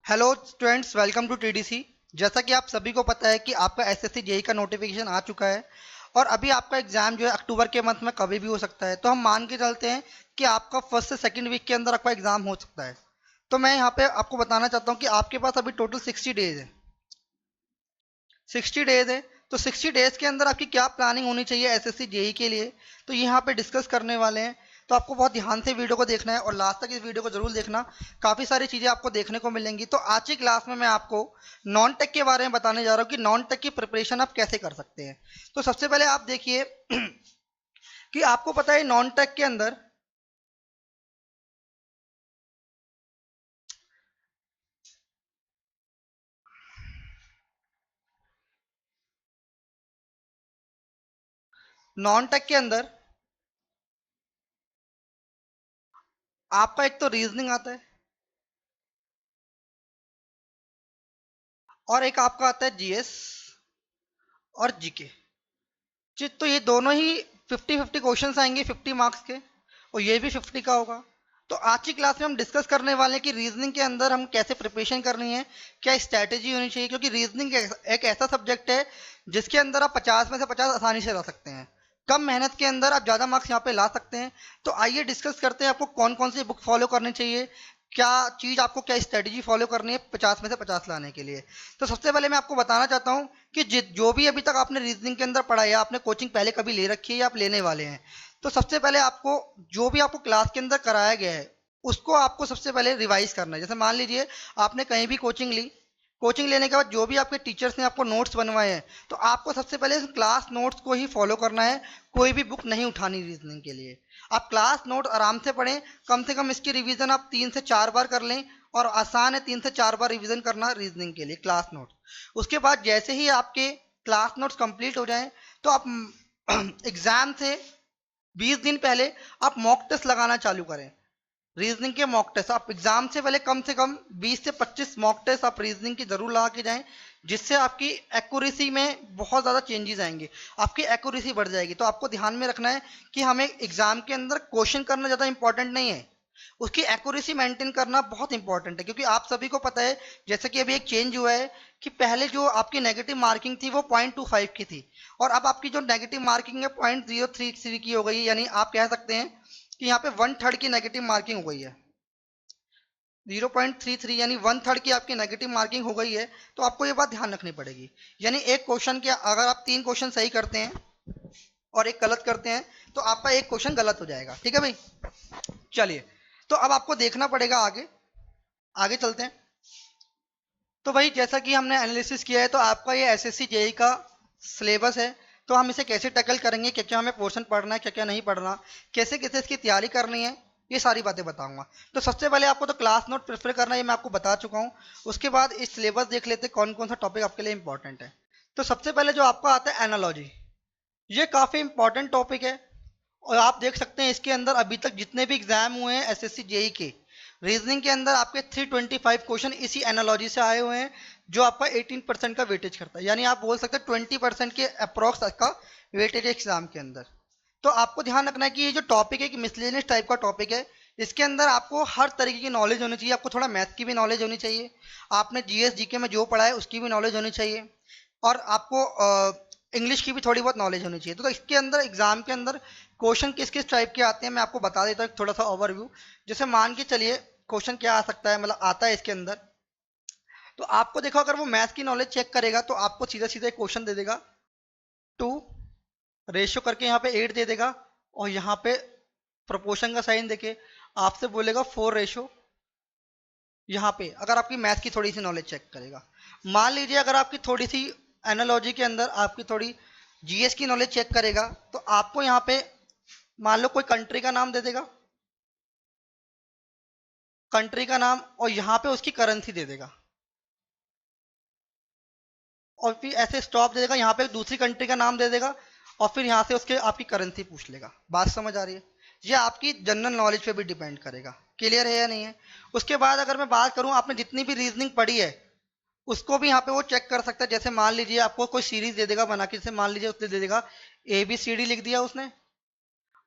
Hello students, welcome to TDC. जैसा कि आप सभी को पता है कि आपका एसएससी जेई का नोटिफिकेशन आ चुका है और अभी आपका एग्जाम जो है अक्टूबर के मंथ में कभी भी हो सकता है। तो हम मान के चलते हैं कि आपका फर्स्ट से सेकंड वीक के अंदर आपका एग्जाम हो सकता है। तो मैं यहाँ पे आपको बताना चाहता हूँ कि आपके पास अभी टोटल 60 डेज है। 60 डेज है। तो 60 डेज के अंदर आपकी क्या प्लानिंग होनी चाहिए एसएससी जेई के लिए, तो यहाँ पे डिस्कस करने वाले हैं। तो आपको बहुत ध्यान से वीडियो को देखना है और लास्ट तक इस वीडियो को जरूर देखना। काफ़ी सारी चीज़ें आपको देखने को मिलेंगी। तो आज की क्लास में मैं आपको नॉन टेक के बारे में बताने जा रहा हूँ कि नॉन टेक की प्रिपरेशन आप कैसे कर सकते हैं। तो सबसे पहले आप देखिए कि आपको पता है नॉन टेक के अंदर नॉन टेक के अंदर आपका एक तो रीजनिंग आता है और एक आपका आता है जीएस और जीके। तो ये दोनों ही 50-50 क्वेश्चंस आएंगे 50 मार्क्स के, और ये भी 50 का होगा। तो आज की क्लास में हम डिस्कस करने वाले हैं कि रीजनिंग के अंदर हम कैसे प्रिपरेशन करनी है, क्या स्ट्रैटेजी होनी चाहिए, क्योंकि रीजनिंग एक ऐसा सब्जेक्ट है जिसके अंदर आप 50 में से 50 आसानी से ला सकते हैं। कम मेहनत के अंदर आप ज़्यादा मार्क्स यहाँ पे ला सकते हैं। तो आइए डिस्कस करते हैं आपको कौन कौन सी बुक फॉलो करनी चाहिए, क्या चीज़ आपको, क्या स्ट्रेटजी फॉलो करनी है 50 में से 50 लाने के लिए। तो सबसे पहले मैं आपको बताना चाहता हूँ कि जो भी अभी तक आपने रीजनिंग के अंदर पढ़ा है, आपने कोचिंग पहले कभी ले रखी है या आप लेने वाले हैं, तो सबसे पहले आपको जो भी आपको क्लास के अंदर कराया गया है उसको आपको सबसे पहले रिवाइज करना है। जैसे मान लीजिए आपने कहीं भी कोचिंग ली, कोचिंग लेने के बाद जो भी आपके टीचर्स ने आपको नोट्स बनवाए हैं, तो आपको सबसे पहले क्लास नोट्स को ही फॉलो करना है। कोई भी बुक नहीं उठानी रीजनिंग के लिए। आप क्लास नोट आराम से पढ़ें। कम से कम इसकी रिवीजन आप 3 से 4 बार कर लें, और आसान है 3 से 4 बार रिवीजन करना रीजनिंग के लिए क्लास नोट। उसके बाद जैसे ही आपके क्लास नोट्स कंप्लीट हो जाएं, तो आप एग्जाम से 20 दिन पहले आप मॉक टेस्ट लगाना चालू करें। रीजनिंग के मॉक टेस्ट आप एग्जाम से कम 20 से 25 मॉक टेस्ट आप रीजनिंग की जरूर लगा के जाएं, जिससे आपकी एक्यूरेसी में बहुत ज़्यादा चेंजेस आएंगे, आपकी एक्यूरेसी बढ़ जाएगी। तो आपको ध्यान में रखना है कि हमें एग्जाम के अंदर क्वेश्चन करना ज़्यादा इंपॉर्टेंट नहीं है, उसकी एक्यूरेसी मेंटेन करना बहुत इंपॉर्टेंट है। क्योंकि आप सभी को पता है, जैसे कि अभी एक चेंज हुआ है कि पहले जो आपकी नेगेटिव मार्किंग थी वो 0.25 की थी, और अब आपकी जो नेगेटिव मार्किंग है 0.033 की हो गई, यानी आप कह सकते हैं कि यहाँ पे 1/3 की नेगेटिव मार्किंग हो गई है। 0.33 यानी 1/3 की आपकी नेगेटिव मार्किंग हो गई है। तो आपको ये बात ध्यान रखनी पड़ेगी। यानी एक क्वेश्चन के अगर आप 3 क्वेश्चन सही करते हैं और एक गलत करते हैं, तो आपका एक क्वेश्चन गलत हो जाएगा। ठीक है भाई, चलिए। तो अब आपको देखना पड़ेगा आगे, आगे चलते हैं। तो भाई जैसा कि हमने एनालिसिस किया है, तो आपका ये एसएससी जेई का सिलेबस है। तो हम इसे कैसे टैकल करेंगे, क्या क्या हमें पोर्शन पढ़ना है, क्या क्या नहीं पढ़ना, कैसे कैसे इसकी तैयारी करनी है, ये सारी बातें बताऊंगा। तो सबसे पहले आपको तो क्लास नोट प्रेफर करना है, ये मैं आपको बता चुका हूँ। उसके बाद इस सिलेबस देख लेते हैं कौन कौन सा टॉपिक आपके लिए इंपॉर्टेंट है। तो सबसे पहले जो आपका आता है एनालॉजी, ये काफ़ी इंपॉर्टेंट टॉपिक है। और आप देख सकते हैं इसके अंदर अभी तक जितने भी एग्जाम हुए हैं एसएससी जेई के, रीजनिंग के अंदर आपके 325 क्वेश्चन इसी एनालॉजी से आए हुए हैं, जो आपका 18% का वेटेज करता है। यानी आप बोल सकते हैं 20% के अप्रॉक्स का वेटेज है एग्जाम के अंदर। तो आपको ध्यान रखना है कि ये जो टॉपिक है कि मिसलेनियस टाइप का टॉपिक है, इसके अंदर आपको हर तरीके की नॉलेज होनी चाहिए। आपको थोड़ा मैथ की भी नॉलेज होनी चाहिए, आपने जीएस जीके में जो पढ़ा है उसकी भी नॉलेज होनी चाहिए, और आपको इंग्लिश की भी थोड़ी बहुत नॉलेज होनी चाहिए। तो इसके अंदर एग्जाम के अंदर क्वेश्चन किस किस टाइप के आते हैं मैं आपको बता देता हूँ, थोड़ा सा ओवरव्यू। जैसे मान के चलिए क्वेश्चन क्या आ सकता है, मतलब आता है इसके अंदर। तो आपको देखो, अगर वो मैथ की नॉलेज चेक करेगा तो आपको सीधा सीधा एक क्वेश्चन दे देगा, 2 रेशियो करके यहाँ पे 8 दे देगा, और यहाँ पे प्रोपोर्शन का साइन देके आपसे बोलेगा 4 रेशियो। यहाँ पे अगर आपकी मैथ की थोड़ी सी नॉलेज चेक करेगा, मान लीजिए अगर आपकी थोड़ी सी एनालॉजी के अंदर आपकी थोड़ी जीएस की नॉलेज चेक करेगा, तो आपको यहाँ पे मान लो कोई कंट्री का नाम दे देगा, कंट्री का नाम, और यहाँ पे उसकी करेंसी दे देगा, और फिर ऐसे स्टॉप दे देगा, यहाँ पे दूसरी कंट्री का नाम दे देगा, और फिर यहाँ से उसके आपकी करेंसी पूछ लेगा। बात समझ आ रही है? ये आपकी जनरल नॉलेज पे भी डिपेंड करेगा, क्लियर है या नहीं है। उसके बाद अगर मैं बात करूँ, आपने जितनी भी रीजनिंग पढ़ी है उसको भी यहाँ पे वो चेक कर सकता है। जैसे मान लीजिए आपको कोई सीरीज दे देगा बना के, जैसे मान लीजिए उसने दे देगा ABCD लिख दिया उसने,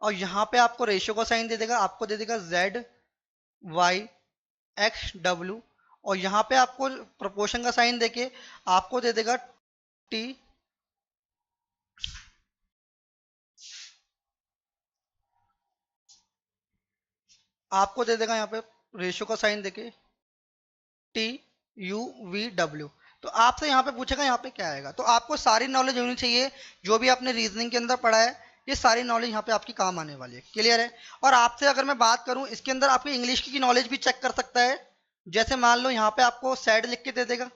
और यहाँ पे आपको रेशियो का साइन दे देगा, आपको दे देगा Z Y X W, और यहाँ पे आपको प्रोपोर्शन का साइन देके आपको दे देगा टी, आपको दे देगा यहाँ पे रेशियो का साइन देके टी यू वी डब्ल्यू। तो आपसे यहाँ पे पूछेगा यहाँ पे क्या आएगा, तो आपको सारी नॉलेज होनी चाहिए जो भी आपने रीजनिंग के अंदर पढ़ा है, ये सारी नॉलेज यहाँ पे आपकी काम आने वाली है। क्लियर है। और आपसे अगर मैं बात करूँ इसके अंदर आपकी इंग्लिश की नॉलेज भी चेक कर सकता है। जैसे मान लो यहाँ पे आपको सैड लिख के दे देगा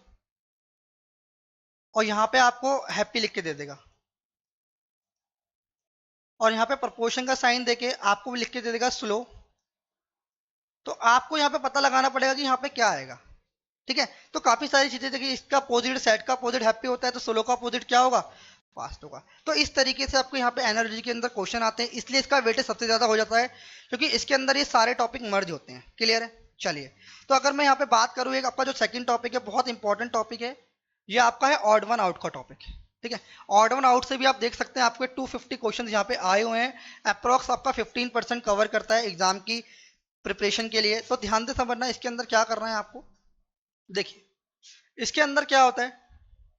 और यहाँ पे आपको हैप्पी लिख के दे देगा, और यहाँ पे प्रपोर्शन का साइन देके आपको भी लिख के दे देगा स्लो। तो आपको यहाँ पे पता लगाना पड़ेगा कि यहाँ पे क्या आएगा। ठीक है। तो काफी सारी चीजें देखिए, इसका अपोजिट सैड का अपोजिट हैप्पी होता है, तो स्लो का अपोजिट क्या होगा, फास्ट होगा। तो इस तरीके से आपको यहाँ पे एनर्जी के अंदर क्वेश्चन आते हैं, इसलिए इसका वेटेज सबसे ज्यादा हो जाता है क्योंकि इसके अंदर ये सारे टॉपिक मर्ज होते हैं। क्लियर है। चलिए, तो अगर मैं यहाँ पे बात करूँ, एक आपका जो सेकंड टॉपिक है बहुत इंपॉर्टेंट टॉपिक है, ये आपका है ऑड वन आउट का टॉपिक। ठीक है। ऑड वन आउट से भी आप देख सकते हैं आपके 250 क्वेश्चन यहाँ पे आए हुए हैं। अप्रोक्स आपका 15% कवर करता है एग्जाम की प्रिपरेशन के लिए। तो ध्यान से समझना इसके अंदर क्या करना है आपको। देखिए इसके अंदर क्या होता है,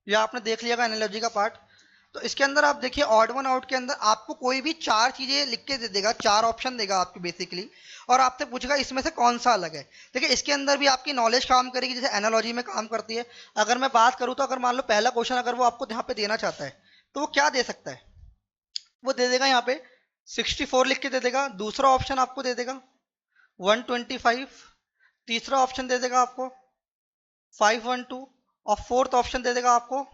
ये आपने देख लिया एनालॉजी का पार्ट। तो इसके अंदर आप देखिए ऑड वन आउट के अंदर आपको कोई भी चार चीजें लिख के दे देगा, चार ऑप्शन देगा आपको बेसिकली, और आपसे पूछेगा इसमें से कौन सा अलग है। देखिए इसके अंदर भी आपकी नॉलेज काम करेगी जैसे एनालॉजी में काम करती है। अगर मैं बात करूँ तो अगर मान लो पहला क्वेश्चन अगर वो आपको यहाँ पे देना चाहता है तो वो क्या दे सकता है, वो दे देगा यहाँ पे 64 लिख के दे देगा। दूसरा ऑप्शन आपको दे देगा 125, तीसरा ऑप्शन दे देगा आपको 512, और फोर्थ ऑप्शन दे देगा आपको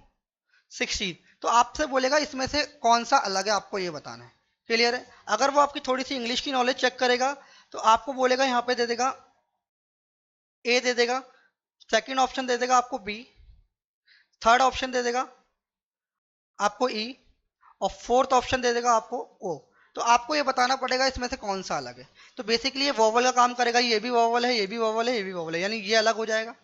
16। तो आपसे बोलेगा इसमें से कौन सा अलग है, आपको ये बताना है। क्लियर है। अगर वो आपकी थोड़ी सी इंग्लिश की नॉलेज चेक करेगा तो आपको बोलेगा यहाँ पे दे देगा ए दे देगा, सेकंड ऑप्शन दे देगा आपको बी, थर्ड ऑप्शन दे देगा आपको ई, और फोर्थ ऑप्शन दे देगा आपको ओ। तो आपको ये बताना पड़ेगा इसमें से कौन सा अलग है। तो बेसिकली ये वोवल का काम करेगा, ये भी वोवल है, ये भी वोवल है, ये भी वोवल है, यानी ये अलग हो जाएगा।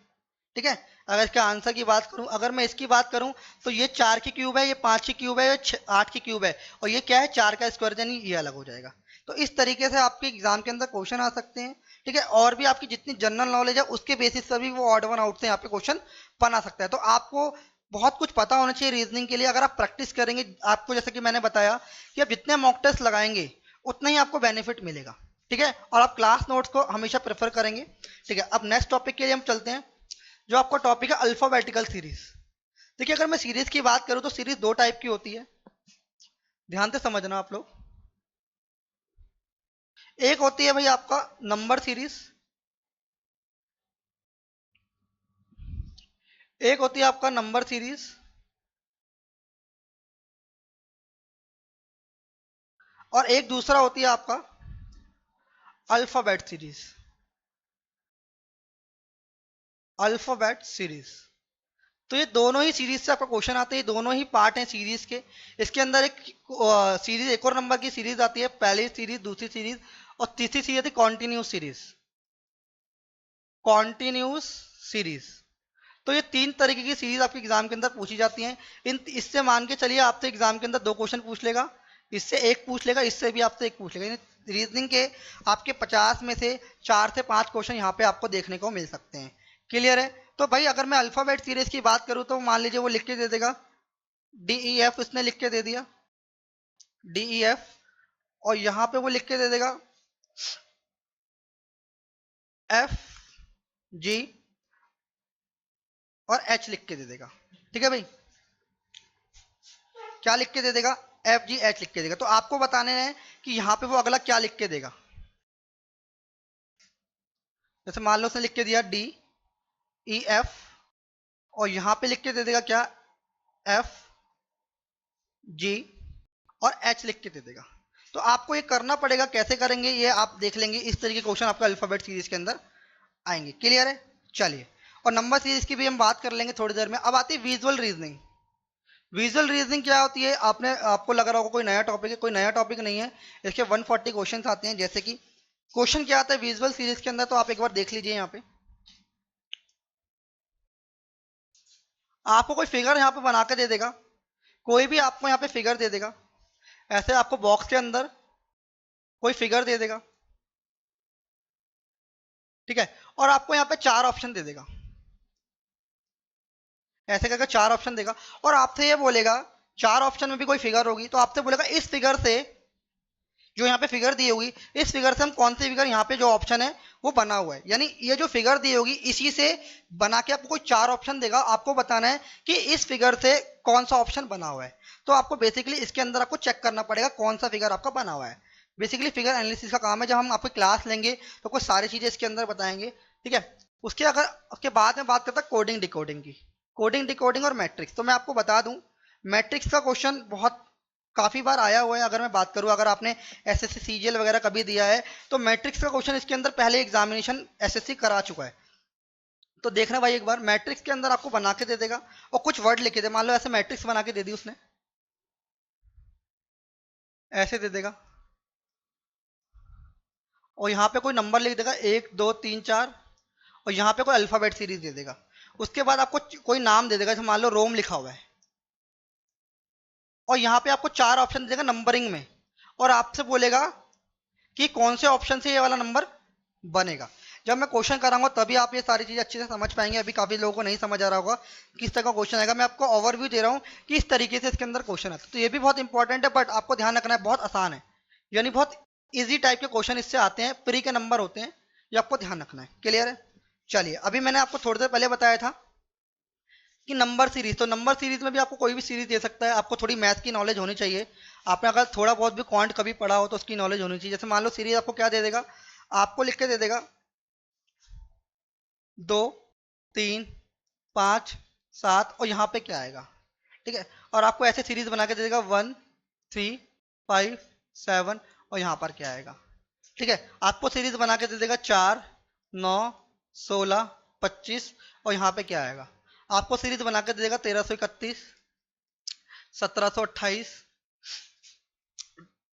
ठीक है। अगर इसके आंसर की बात करूं, अगर मैं इसकी बात करूं तो ये 4 की क्यूब है, ये 5 की क्यूब है, ये 8 की क्यूब है, और ये क्या है 4 का स्क्वायर, यानी ये अलग हो जाएगा। तो इस तरीके से आपके एग्जाम के अंदर क्वेश्चन आ सकते हैं। ठीक है। और भी आपकी जितनी जनरल नॉलेज है उसके बेसिस पर भी वो ऑड वन आउट से यहाँ पे क्वेश्चन बना सकता है। तो आपको बहुत कुछ पता होना चाहिए रीजनिंग के लिए। अगर आप प्रैक्टिस करेंगे, आपको जैसे कि मैंने बताया कि आप जितने मॉक टेस्ट लगाएंगे उतना ही आपको बेनिफिट मिलेगा। ठीक है। और आप क्लास नोट्स को हमेशा प्रेफर करेंगे। ठीक है। अब नेक्स्ट टॉपिक के लिए हम चलते हैं, जो आपका टॉपिक है अल्फाबेटिकल सीरीज। देखिए अगर मैं सीरीज की बात करूं तो सीरीज दो टाइप की होती है, ध्यान से समझना आप लोग। एक होती है भाई आपका नंबर सीरीज, एक होती है आपका नंबर सीरीज, और एक दूसरा होती है आपका अल्फाबेट सीरीज। अल्फाबेट सीरीज, तो ये दोनों ही सीरीज से आपका क्वेश्चन आते हैं, ये दोनों ही पार्ट हैं सीरीज के। इसके अंदर एक सीरीज एक और नंबर की सीरीज आती है, पहली सीरीज, दूसरी सीरीज, और तीसरी सीरीज आती है कॉन्टिन्यूस सीरीज। Continuous series. तो ये तीन तरीके की सीरीज आपके एग्जाम के अंदर पूछी जाती हैं। इन इससे मान के चलिए आपसे एग्जाम के अंदर दो क्वेश्चन पूछ लेगा, इससे एक पूछ लेगा, इससे भी आपसे एक पूछ लेगा। रीजनिंग के आपके 50 में से 4 से 5 क्वेश्चन यहाँ पे आपको देखने को मिल सकते हैं। क्लियर है। तो भाई अगर मैं अल्फाबेट सीरीज की बात करूँ तो मान लीजिए वो लिख के दे देगा डी ई एफ, इसने लिख के दे दिया डी ई एफ, और यहाँ पे वो लिख के दे देगा एफ जी और एच लिख के दे देगा। ठीक है भाई, क्या लिख के दे देगा, एफ जी एच लिख के देगा। तो आपको बताने हैं कि यहाँ पे वो अगला क्या लिख के देगा। जैसे मान लो उसने लिख के दिया डी ई एफ, और यहाँ पे लिख के दे देगा क्या, एफ जी और एच लिख के दे देगा। तो आपको ये करना पड़ेगा, कैसे करेंगे ये आप देख लेंगे। इस तरीके के क्वेश्चन आपका अल्फाबेट सीरीज के अंदर आएंगे। क्लियर है। चलिए, और नंबर सीरीज की भी हम बात कर लेंगे थोड़ी देर में। अब आती है विजुअल रीजनिंग। विजुअल रीजनिंग क्या होती है, आपने आपको लग रहा होगा कोई नया टॉपिक है, कोई नया टॉपिक नहीं है। इसके 140 क्वेश्चन आते हैं। जैसे कि क्वेश्चन क्या आता है विजुअल सीरीज के अंदर, तो आप एक बार देख लीजिए। यहाँ पे आपको कोई फिगर यहाँ पे बना के दे देगा, कोई भी आपको यहाँ पे फिगर दे देगा, ऐसे आपको बॉक्स के अंदर कोई फिगर दे देगा। ठीक है। और आपको यहाँ पे चार ऑप्शन दे देगा। ऐसे करके 4 ऑप्शन देगा और आपसे ये बोलेगा 4 ऑप्शन में भी कोई फिगर होगी तो आपसे बोलेगा इस फिगर से जो यहाँ पे फिगर दी होगी इस फिगर से हम कौन सी फिगर यहाँ पे जो ऑप्शन है वो बना हुआ है, यानी ये जो फिगर दी होगी इसी से बना के आपको कोई 4 ऑप्शन देगा, आपको बताना है कि इस फिगर से कौन सा ऑप्शन बना हुआ है। तो आपको बेसिकली इसके अंदर आपको चेक करना पड़ेगा कौन सा फिगर आपका बना हुआ है। बेसिकली फिगर एनालिसिस का काम है, जब हम आपको क्लास लेंगे तो कुछ सारी चीजें इसके अंदर बताएंगे, ठीक है। उसके बाद में बात करता है कोडिंग डिकोडिंग की, कोडिंग डिकोडिंग और मैट्रिक्स। तो मैं आपको बता दूं मैट्रिक्स का क्वेश्चन बहुत काफी बार आया हुआ है। अगर मैं बात करूं, अगर आपने एसएससी सीजीएल वगैरह कभी दिया है तो मैट्रिक्स का क्वेश्चन इसके अंदर पहले एग्जामिनेशन एसएससी करा चुका है। तो देखना भाई एक बार मैट्रिक्स के अंदर आपको बना के दे देगा और कुछ वर्ड लिखे दे, मान लो ऐसे मैट्रिक्स बना के दे दी उसने, ऐसे दे देगा और यहाँ पे कोई नंबर लिख देगा 1 2 3 4 और यहाँ पे कोई अल्फाबेट सीरीज दे देगा। उसके बाद आपको कोई नाम दे देगा, जैसे मान लो रोम लिखा हुआ है और यहाँ पे आपको 4 ऑप्शन दे देगा नंबरिंग में और आपसे बोलेगा कि कौन से ऑप्शन से ये वाला नंबर बनेगा। जब मैं क्वेश्चन कराऊंगा तभी आप ये सारी चीजें अच्छे से समझ पाएंगे, अभी काफी लोगों को नहीं समझ आ रहा होगा किस तरह का क्वेश्चन आएगा। मैं आपको ओवरव्यू दे रहा हूँ कि इस तरीके से इसके अंदर क्वेश्चन आता है। तो ये भी बहुत इंपॉर्टेंट है, बट आपको ध्यान रखना है बहुत आसान है, यानी बहुत ईजी टाइप के क्वेश्चन इससे आते हैं, प्री के नंबर होते हैं, ये आपको ध्यान रखना है। क्लियर है? चलिए, अभी मैंने आपको थोड़ी देर पहले बताया था कि नंबर सीरीज, तो नंबर सीरीज में भी आपको कोई भी सीरीज दे सकता है, आपको थोड़ी मैथ की नॉलेज होनी चाहिए। आपने अगर थोड़ा बहुत भी क्वांट कभी पढ़ा हो तो उसकी नॉलेज होनी चाहिए। जैसे मान लो सीरीज आपको क्या दे देगा, आपको लिख के दे देगा 2 3 5 7 और यहाँ पे क्या आएगा, ठीक है। और आपको ऐसे सीरीज बना के दे देगा 1 3 5 7 और यहाँ पर क्या आएगा, ठीक है। आपको सीरीज बना के दे देगा 4 9 16 25 और यहाँ पे क्या आएगा, आपको सीरीज बना के दे देगा 1331 1728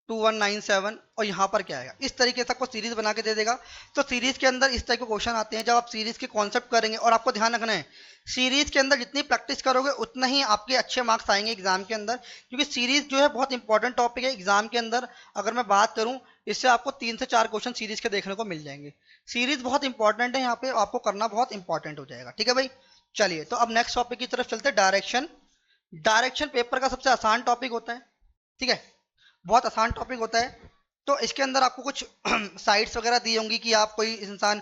2197 और यहाँ पर क्या आएगा। इस तरीके से आपको सीरीज बना के दे देगा। तो सीरीज के अंदर इस टाइप के क्वेश्चन आते हैं जब आप सीरीज के कॉन्सेप्ट करेंगे। और आपको ध्यान रखना है सीरीज के अंदर जितनी प्रैक्टिस करोगे उतना ही आपके अच्छे मार्क्स आएंगे एग्जाम के अंदर, क्योंकि सीरीज जो है बहुत इंपॉर्टेंट टॉपिक है एग्जाम के अंदर। अगर मैं बात करूं, इससे आपको 3 से 4 क्वेश्चन सीरीज के देखने को मिल जाएंगे। सीरीज बहुत इंपॉर्टेंट है, यहाँ पे आपको करना बहुत इंपॉर्टेंट हो जाएगा, ठीक है भाई। चलिए, तो अब नेक्स्ट टॉपिक की तरफ चलते हैं, डायरेक्शन। डायरेक्शन पेपर का सबसे आसान टॉपिक होता है, ठीक है, बहुत आसान टॉपिक होता है। तो इसके अंदर आपको कुछ साइट्स वगैरह दी होंगी कि आप कोई इंसान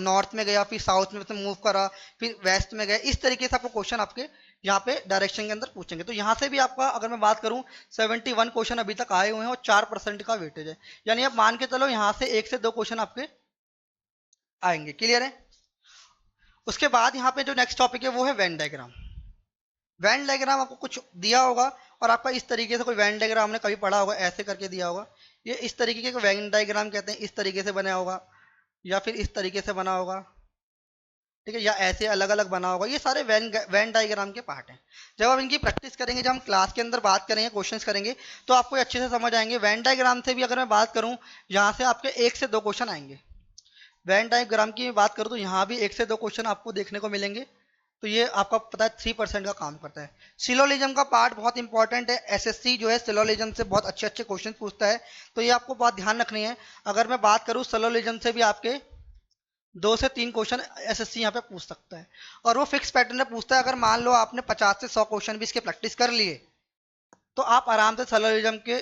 नॉर्थ में गया, फिर साउथ में मूव करा, फिर वेस्ट में गया, इस तरीके से आपको क्वेश्चन आपके यहाँ पे डायरेक्शन के अंदर पूछेंगे। तो यहाँ से भी आपका अगर मैं बात करूँ 71 क्वेश्चन अभी तक आए हुए हैं और 4% का वेटेज है, यानी आप मान के चलो यहाँ से 1 से 2 क्वेश्चन आपके आएंगे। क्लियर है? उसके बाद यहाँ पे जो नेक्स्ट टॉपिक है वो है वेन डायग्राम। वेन डायग्राम आपको कुछ दिया होगा और आपका इस तरीके से कोई वेन डायग्राम हमने कभी पढ़ा होगा, ऐसे करके दिया होगा, ये इस तरीके के वेन डायग्राम कहते हैं, इस तरीके से बना होगा या फिर इस तरीके से बना होगा, ठीक है, या ऐसे अलग अलग बना होगा। ये सारे वेन डायग्राम के पार्ट हैं। जब आप इनकी प्रैक्टिस करेंगे, जब हम क्लास के अंदर बात करेंगे, क्वेश्चंस करेंगे, तो आपको अच्छे से समझ आएंगे। वेन डायग्राम से भी अगर मैं बात करूं, यहाँ से आपके 1 से 2 क्वेश्चन आएंगे। वेन डायग्राम की बात करूँ तो यहाँ भी 1 से 2 क्वेश्चन आपको देखने को मिलेंगे। तो ये आपका पता है 3% का काम करता है। सिलोलिज्म का पार्ट बहुत इंपॉर्टेंट है, एसएससी जो है सिलोलिज्म से बहुत अच्छे अच्छे क्वेश्चन पूछता है, तो ये आपको बात ध्यान रखनी है। अगर मैं बात करूँ सिलोलिज्म से भी आपके 2 से 3 क्वेश्चन एसएससी यहाँ पे पूछ सकता है और वो फिक्स पैटर्न में पूछता है। अगर मान लो आपने 50 से 100 क्वेश्चन भी इसके प्रैक्टिस कर लिए तो आप आराम से सिलोलिज्म के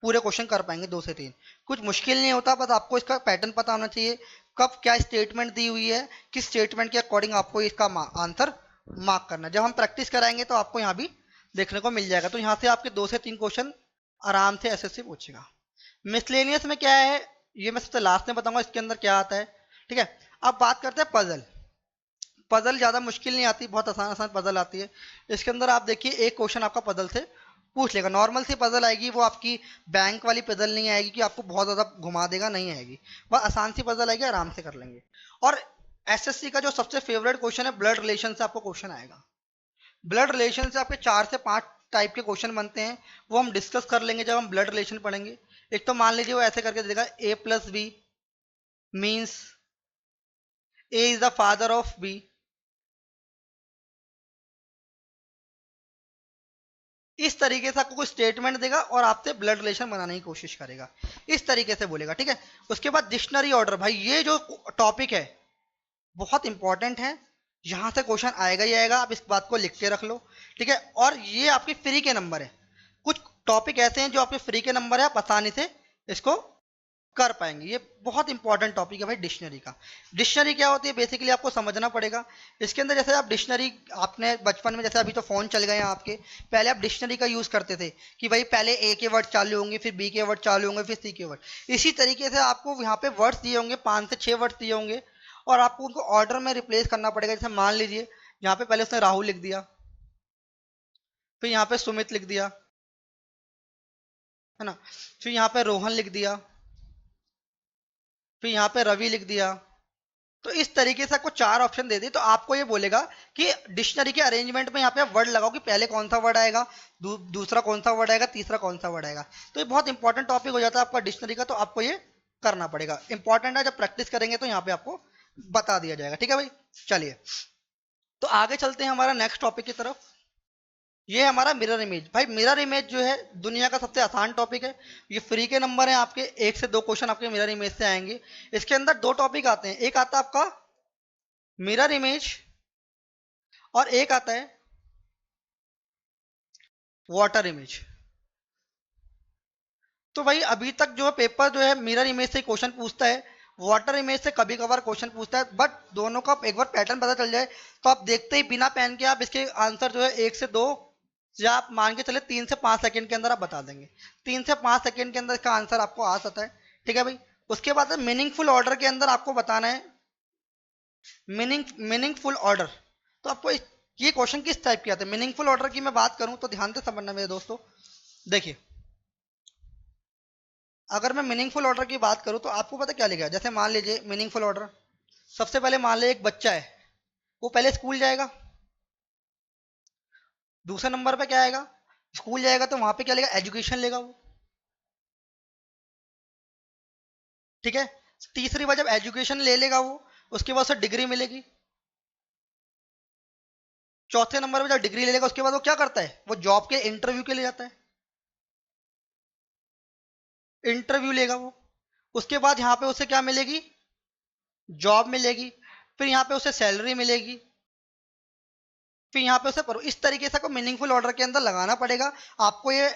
पूरे क्वेश्चन कर पाएंगे 2 से 3। कुछ मुश्किल नहीं होता, बस आपको इसका पैटर्न पता होना चाहिए, कब क्या स्टेटमेंट दी हुई है, किस स्टेटमेंट के अकॉर्डिंग आपको इसका आंसर मार्क करना है। जब हम प्रैक्टिस कराएंगे तो आपको यहाँ भी देखने को मिल जाएगा। तो यहाँ से आपके 2 से 3 क्वेश्चन आराम से एसएससी पूछेगा। मिसलेनियस में क्या है, ये मैं सबसे लास्ट में बताऊंगा इसके अंदर क्या आता है, ठीक है। अब बात करते हैं पजल। पजल ज़्यादा मुश्किल नहीं आती, बहुत आसान आसान पजल आती है। इसके अंदर आप देखिए एक क्वेश्चन आपका पजल से पूछ लेगा, नॉर्मल सी पजल आएगी, वो आपकी बैंक वाली पजल नहीं आएगी कि आपको बहुत ज़्यादा घुमा देगा, नहीं आएगी, बस आसान सी पजल आएगी, आराम से कर लेंगे। और एसएससी का जो सबसे फेवरेट क्वेश्चन है ब्लड रिलेशन से आपको क्वेश्चन आएगा। ब्लड रिलेशन से आपके 4 से 5 टाइप के क्वेश्चन बनते हैं, वो हम डिस्कस कर लेंगे जब हम ब्लड रिलेशन पढ़ेंगे। एक तो मान लीजिए वो ऐसे करके देगा A+B means A is the father of B। इस तरीके से आपको कोई स्टेटमेंट देगा और आपसे ब्लड रिलेशन बनाने की कोशिश करेगा, इस तरीके से बोलेगा, ठीक है। उसके बाद डिक्शनरी ऑर्डर, भाई ये जो टॉपिक है बहुत इंपॉर्टेंट है, यहाँ से क्वेश्चन आएगा ही आएगा, आप इस बात को लिख के रख लो, ठीक है। और ये आपके फ्री के नंबर है, कुछ टॉपिक ऐसे हैं जो आपके फ्री के नंबर है, आप आसानी से इसको कर पाएंगे। ये बहुत इंपॉर्टेंट टॉपिक है भाई डिक्शनरी का। डिक्शनरी क्या होती है बेसिकली आपको समझना पड़ेगा। इसके अंदर जैसे आप डिक्शनरी, आपने बचपन में, जैसे अभी तो फोन चल गए हैं आपके, पहले आप डिक्शनरी का यूज करते थे कि भाई पहले ए के वर्ड चालू होंगे, फिर बी के वर्ड चालू होंगे, फिर सी के वर्ड। इसी तरीके से आपको यहाँ पे वर्ड्स दिए होंगे, 5 से 6 वर्ड्स दिए होंगे, और आपको उनको ऑर्डर में रिप्लेस करना पड़ेगा। जैसे मान लीजिए यहाँ पे पहले उसने राहुल लिख दिया, फिर यहाँ पे सुमित लिख दिया, है ना, फिर यहाँ पे रोहन लिख दिया, फिर यहाँ पे रवि लिख दिया। तो इस तरीके से आपको 4 ऑप्शन दे दिए, तो आपको ये बोलेगा कि डिक्शनरी के अरेंजमेंट में यहाँ पे वर्ड लगाओ कि पहले कौन सा वर्ड आएगा, दूसरा कौन सा वर्ड आएगा, तीसरा कौन सा वर्ड आएगा। तो ये बहुत इंपॉर्टेंट टॉपिक हो जाता है आपका डिक्शनरी का, तो आपको ये करना पड़ेगा, इंपॉर्टेंट है। जब प्रैक्टिस करेंगे तो यहाँ पे आपको बता दिया जाएगा, ठीक है भाई। चलिए तो आगे चलते हैं हमारा नेक्स्ट टॉपिक की तरफ। ये है हमारा मिरर इमेज। भाई मिरर इमेज जो है दुनिया का सबसे आसान टॉपिक है। ये फ्री के नंबर हैं आपके, 1 से 2 क्वेश्चन आपके मिरर इमेज से आएंगे। इसके अंदर 2 टॉपिक आते हैं, एक आता है आपका मिरर इमेज और एक आता है वाटर इमेज। तो भाई अभी तक जो पेपर जो है मिरर इमेज से क्वेश्चन पूछता है, वाटर इमेज से कभी कभार क्वेश्चन पूछता है, बट दोनों का एक बार पैटर्न पता चल जाए तो आप देखते ही बिना पेन के आप इसके आंसर जो है 1 से 2, या आप मान के चले 3 से 5 सेकंड के अंदर आप बता देंगे। 3 से 5 सेकंड के अंदर इसका आंसर आपको आ सकता है, ठीक है भाई। उसके बाद मीनिंगफुल ऑर्डर के अंदर आपको बताना है, मीनिंगफुल ऑर्डर। तो आपको ये क्वेश्चन किस टाइप के आते हैं, मीनिंगफुल ऑर्डर की मैं बात करूं तो ध्यान से समझना मेरे दोस्तों। देखिए अगर मैं मीनिंगफुल ऑर्डर की बात करूं तो आपको पता क्या लिखा है। जैसे मान लीजिए मीनिंगफुल ऑर्डर, सबसे पहले मान लीजिए एक बच्चा है, वो पहले स्कूल जाएगा। दूसरे नंबर पे क्या आएगा, स्कूल जाएगा तो वहां पे क्या लेगा, एजुकेशन लेगा वो, ठीक है। तीसरी बार जब एजुकेशन ले लेगा वो, उसके बाद उसे डिग्री मिलेगी। चौथे नंबर पे जब डिग्री ले लेगा उसके बाद वो क्या करता है, वो जॉब के इंटरव्यू के लिए जाता है, इंटरव्यू लेगा वो। उसके बाद यहाँ पे उसे क्या मिलेगी, जॉब मिलेगी। फिर यहाँ पे उसे सैलरी मिलेगी। फिर यहाँ पे उसे इस तरीके से आपको मीनिंगफुल ऑर्डर के अंदर लगाना पड़ेगा। आपको ये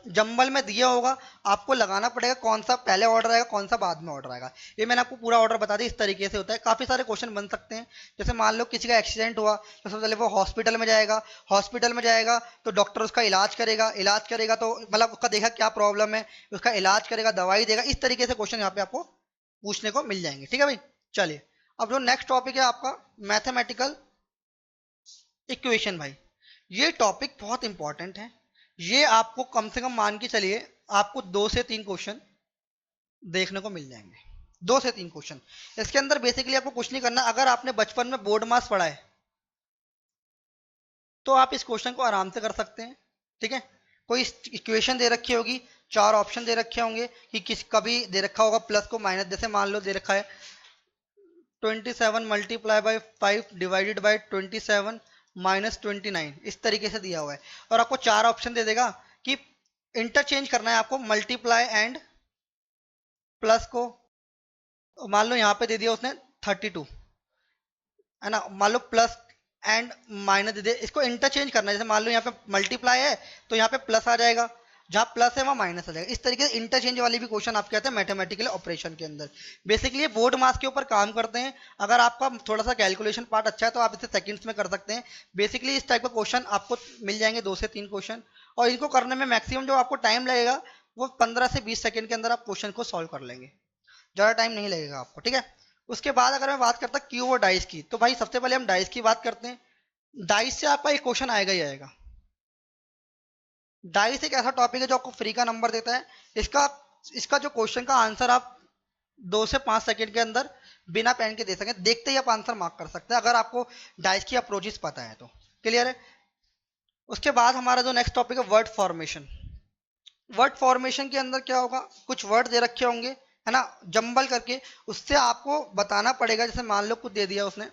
जंबल में दिया होगा, आपको लगाना पड़ेगा कौन सा पहले ऑर्डर आएगा कौन सा बाद में ऑर्डर आएगा। ये मैंने आपको पूरा ऑर्डर बता दिया, इस तरीके से होता है। काफी सारे क्वेश्चन बन सकते हैं। जैसे मान लो किसी का एक्सीडेंट हुआ तो सबसे पहले वो हॉस्पिटल में जाएगा, हॉस्पिटल में जाएगा तो डॉक्टर उसका इलाज करेगा, इलाज करेगा तो मतलब उसका देखा क्या प्रॉब्लम है, उसका इलाज करेगा, दवाई देगा। इस तरीके से क्वेश्चन यहाँ पे आपको पूछने को मिल जाएंगे, ठीक है भाई। चलिए अब जो नेक्स्ट टॉपिक है आपका मैथमेटिकल इक्वेशन। भाई ये टॉपिक बहुत इंपॉर्टेंट है। ये आपको कम से कम मान के चलिए आपको 2 से 3 क्वेश्चन देखने को मिल जाएंगे, 2 से 3 क्वेश्चन। इसके अंदर बेसिकली आपको कुछ नहीं करना। अगर आपने बचपन में बोर्ड मास पढ़ा है तो आप इस क्वेश्चन को आराम से कर सकते हैं, ठीक है। कोई इक्वेशन दे रखी होगी, 4 ऑप्शन दे रखे होंगे कि किस कभी दे रखा होगा प्लस को माइनस। जैसे मान लो दे रखा है 27 multiply by 5 divided by 27 minus 29, इस तरीके से दिया हुआ है। और आपको 4 ऑप्शन दे देगा कि इंटरचेंज करना है आपको मल्टीप्लाई एंड प्लस को। मान लो यहाँ पे दे दिया उसने 32, है ना, मान लो प्लस एंड माइनस दे दिया, इसको इंटरचेंज करना है। जैसे मान लो यहाँ पे मल्टीप्लाई है तो यहाँ पे प्लस आ जाएगा, जहाँ प्लस है वहाँ माइनस आ जाएगा। इस तरीके से इंटरचेंज वाली भी क्वेश्चन आपके आते हैं मैथमेटिकल ऑपरेशन के अंदर। बेसिकली ये बोर्ड मास के ऊपर काम करते हैं। अगर आपका थोड़ा सा कैलकुलेशन पार्ट अच्छा है तो आप इसे सेकंड्स में कर सकते हैं। बेसिकली इस टाइप का क्वेश्चन आपको मिल जाएंगे 2 से 3 क्वेश्चन, और इनको करने में मैक्सिमम जो आपको टाइम लगेगा वो 15 से 20 सेकंड के अंदर आप क्वेश्चन को सॉल्व कर लेंगे, ज़्यादा टाइम नहीं लगेगा आपको, ठीक है। उसके बाद अगर मैं बात करता क्यूब और डाइस की, तो भाई सबसे पहले हम डाइस की बात करते हैं। डाइस से आपका एक क्वेश्चन आएगा ही आएगा। डाइस एक ऐसा टॉपिक है जो आपको फ्री का नंबर देता है। इसका इसका जो क्वेश्चन का आंसर आप 2 से 5 सेकंड के अंदर बिना पेन के दे सकें, देखते ही आप आंसर मार्क कर सकते हैं अगर आपको डाइस की अप्रोचेस पता है तो। क्लियर है। उसके बाद हमारा जो नेक्स्ट टॉपिक है वर्ड फॉर्मेशन। वर्ड फॉर्मेशन के अंदर क्या होगा, कुछ वर्ड दे रखे होंगे, है ना, जंबल करके, उससे आपको बताना पड़ेगा। जैसे मान लो कुछ दे दिया उसने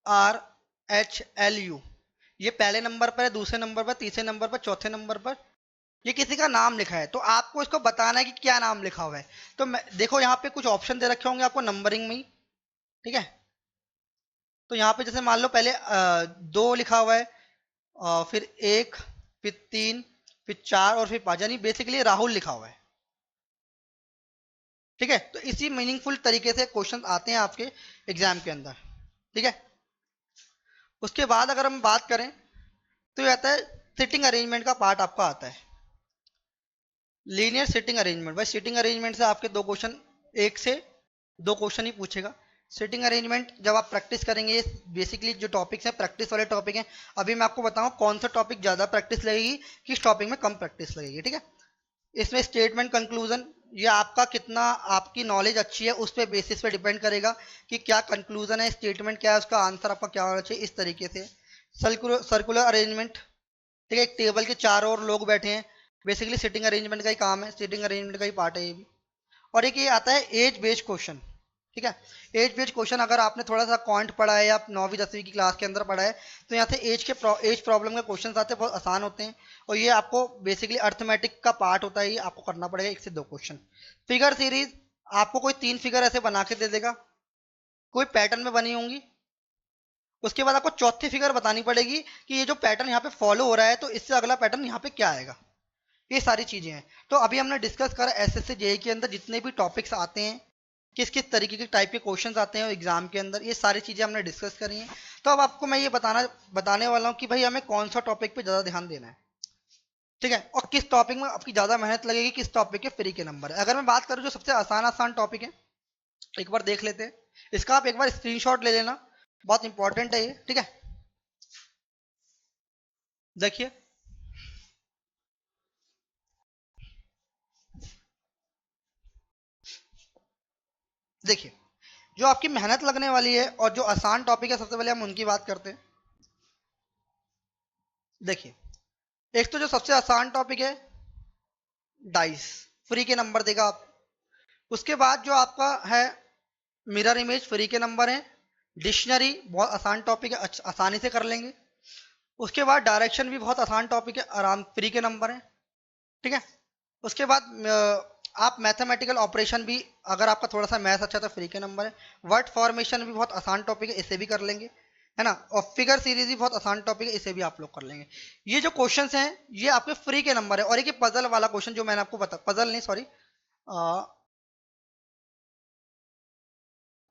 ARHLU, ये पहले नंबर पर है, दूसरे नंबर पर, तीसरे नंबर पर, चौथे नंबर पर ये किसी का नाम लिखा है, तो आपको इसको बताना है कि क्या नाम लिखा हुआ है। तो देखो यहाँ पे कुछ ऑप्शन दे रखे होंगे आपको नंबरिंग में ही, ठीक है। तो यहाँ पे जैसे मान लो पहले 2 लिखा हुआ है, फिर 1, फिर 3, फिर 4 और फिर 5, यानी बेसिकली राहुल लिखा हुआ है। ठीक है, तो इसी मीनिंगफुल तरीके से क्वेश्चन आते हैं आपके एग्जाम के अंदर। ठीक है, उसके बाद अगर हम बात करें तो ये आता है सिटिंग अरेंजमेंट का पार्ट आपका आता है। लीनियर सिटिंग अरेंजमेंट, भाई सिटिंग अरेंजमेंट से आपके 2 क्वेश्चन, 1 से 2 क्वेश्चन ही पूछेगा। सिटिंग अरेंजमेंट जब आप प्रैक्टिस करेंगे, बेसिकली जो टॉपिक्स हैं प्रैक्टिस वाले टॉपिक हैं। अभी मैं आपको बताऊं कौन सा टॉपिक ज़्यादा प्रैक्टिस लगेगी, किस टॉपिक में कम प्रैक्टिस लगेगी। ठीक है, इसमें स्टेटमेंट कंक्लूजन, ये आपका कितना, आपकी नॉलेज अच्छी है उस पे बेसिस पे डिपेंड करेगा कि क्या कंक्लूजन है, स्टेटमेंट क्या है, उसका आंसर आपका क्या होना चाहिए, इस तरीके से। सर्कुलर अरेंजमेंट, ठीक है, एक टेबल के चारों ओर लोग बैठे हैं, बेसिकली सिटिंग अरेंजमेंट का ही काम है, सिटिंग अरेंजमेंट का ही पार्ट है ये भी। और एक ये आता है एज बेस्ड क्वेश्चन। ठीक है, एज बेस्ड क्वेश्चन अगर आपने थोड़ा सा क्वांट पढ़ा है या 9वीं 10वीं की क्लास के अंदर पढ़ा है तो यहाँ से एज प्रॉब्लम के क्वेश्चन आते हैं, बहुत आसान होते हैं। और ये आपको बेसिकली अर्थमेटिक का पार्ट होता है, ये आपको करना पड़ेगा 1 से 2 क्वेश्चन। फिगर सीरीज, आपको कोई 3 फिगर ऐसे बना के दे देगा, कोई पैटर्न में बनी होंगी, उसके बाद आपको चौथी फिगर बतानी पड़ेगी कि ये जो पैटर्न यहाँ पे फॉलो हो रहा है तो इससे अगला पैटर्न यहाँ पे क्या आएगा। ये सारी चीजें हैं। तो अभी हमने डिस्कस करा एसएससी जेईई के अंदर जितने भी टॉपिक्स आते हैं, किस किस तरीके के टाइप के क्वेश्चंस आते हैं एग्जाम के अंदर, ये सारी चीजें हमने डिस्कस करी हैं। तो अब आपको मैं ये बताने वाला हूँ कि भाई हमें कौन सा टॉपिक पे ज्यादा ध्यान देना है। ठीक है, और किस टॉपिक में आपकी ज्यादा मेहनत लगेगी, किस टॉपिक के फ्री के नंबर है। अगर मैं बात करूँ जो सबसे आसान आसान टॉपिक है, एक बार देख लेते हैं, इसका आप एक बार स्क्रीनशॉट ले लेना, बहुत इंपॉर्टेंट है ये। ठीक है, देखिए, देखिए जो आपकी मेहनत लगने वाली है और जो आसान टॉपिक है, सबसे पहले हम उनकी बात करते हैं। देखिए, एक तो जो सबसे आसान टॉपिक है डाइस, फ्री के नंबर देगा आप। उसके बाद जो आपका है मिरर इमेज, फ्री के नंबर है। डिक्शनरी बहुत आसान टॉपिक है, आसानी से कर लेंगे। उसके बाद डायरेक्शन भी बहुत आसान टॉपिक है, आराम, फ्री के नंबर है। ठीक है, उसके बाद आप मैथमेटिकल ऑपरेशन भी, अगर आपका थोड़ा सा मैथ अच्छा तो फ्री के नंबर है। वर्ड फॉर्मेशन भी बहुत आसान टॉपिक है, इसे भी कर लेंगे, है ना। और फिगर सीरीज भी बहुत आसान टॉपिक है, इसे भी आप लोग कर लेंगे। ये जो क्वेश्चंस हैं ये आपके फ्री के नंबर है। और एक ये पजल वाला क्वेश्चन जो मैंने आपको बता, पजल नहीं सॉरी,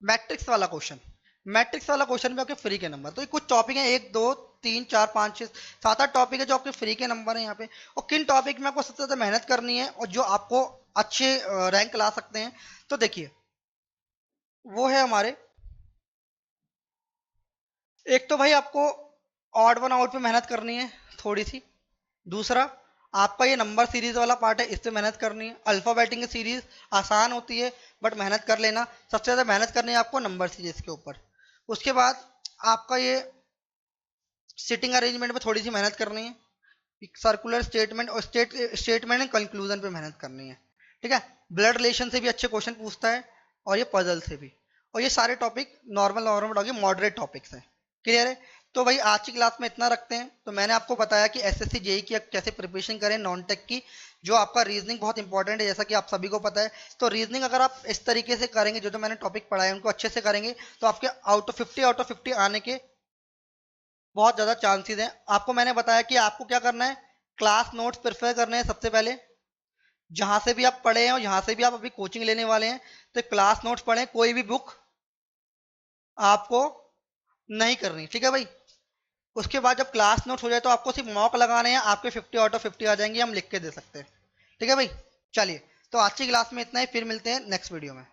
मैट्रिक्स वाला क्वेश्चन, मैट्रिक्स वाला क्वेश्चन भी आपके फ्री के नंबर। तो ये कुछ टॉपिक है, 1 2 3 4 5 6 7 8 टॉपिक है जो आपके फ्री के नंबर है यहाँ पे। और किन टॉपिक में आपको सबसे ज्यादा मेहनत करनी है और जो आपको अच्छे रैंक ला सकते हैं, तो देखिए वो है हमारे, एक तो भाई आपको ऑड वन आउट पे मेहनत करनी है थोड़ी सी। दूसरा आपका ये नंबर सीरीज वाला पार्ट है, इस पे मेहनत करनी है। अल्फाबेटिंग सीरीज आसान होती है बट मेहनत कर लेना, सबसे ज़्यादा मेहनत करनी है आपको नंबर सीरीज के ऊपर। उसके बाद आपका ये सिटिंग अरेंजमेंट पे थोड़ी सी मेहनत करनी है। सर्कुलर स्टेटमेंट और स्टेटमेंट एंड कंक्लूजन पे मेहनत करनी है। ठीक है, ब्लड रिलेशन से भी अच्छे क्वेश्चन पूछता है और ये पजल से भी। और ये सारे topic normal normal moderate topics हैं। क्लियर है, तो भाई आज की क्लास में इतना रखते हैं। तो मैंने आपको बताया कि एसएससी जेईई की कैसे प्रिपरेशन करें, नॉन टेक की, जो आपका रीजनिंग बहुत इंपॉर्टेंट है जैसा कि आप सभी को पता है। तो रीजनिंग अगर आप इस तरीके से करेंगे, जो जो मैंने टॉपिक पढ़ाए उनको अच्छे से करेंगे, तो आपके आउट ऑफ 50 आने के बहुत ज़्यादा चांसेस हैं। आपको मैंने बताया कि आपको क्या करना है, क्लास नोट्स प्रिफर करने हैं सबसे पहले। जहां से भी आप पढ़े हैं और यहाँ से भी आप अभी कोचिंग लेने वाले हैं, तो क्लास नोट्स पढ़ें, कोई भी बुक आपको नहीं करनी। ठीक है भाई, उसके बाद जब क्लास नोट्स हो जाए तो आपको सिर्फ मॉक लगाने हैं, आपके 50 आउट ऑफ 50 आ जाएंगे, हम लिख के दे सकते हैं। ठीक है भाई, चलिए, तो आज की क्लास में इतना ही, फिर मिलते हैं नेक्स्ट वीडियो में।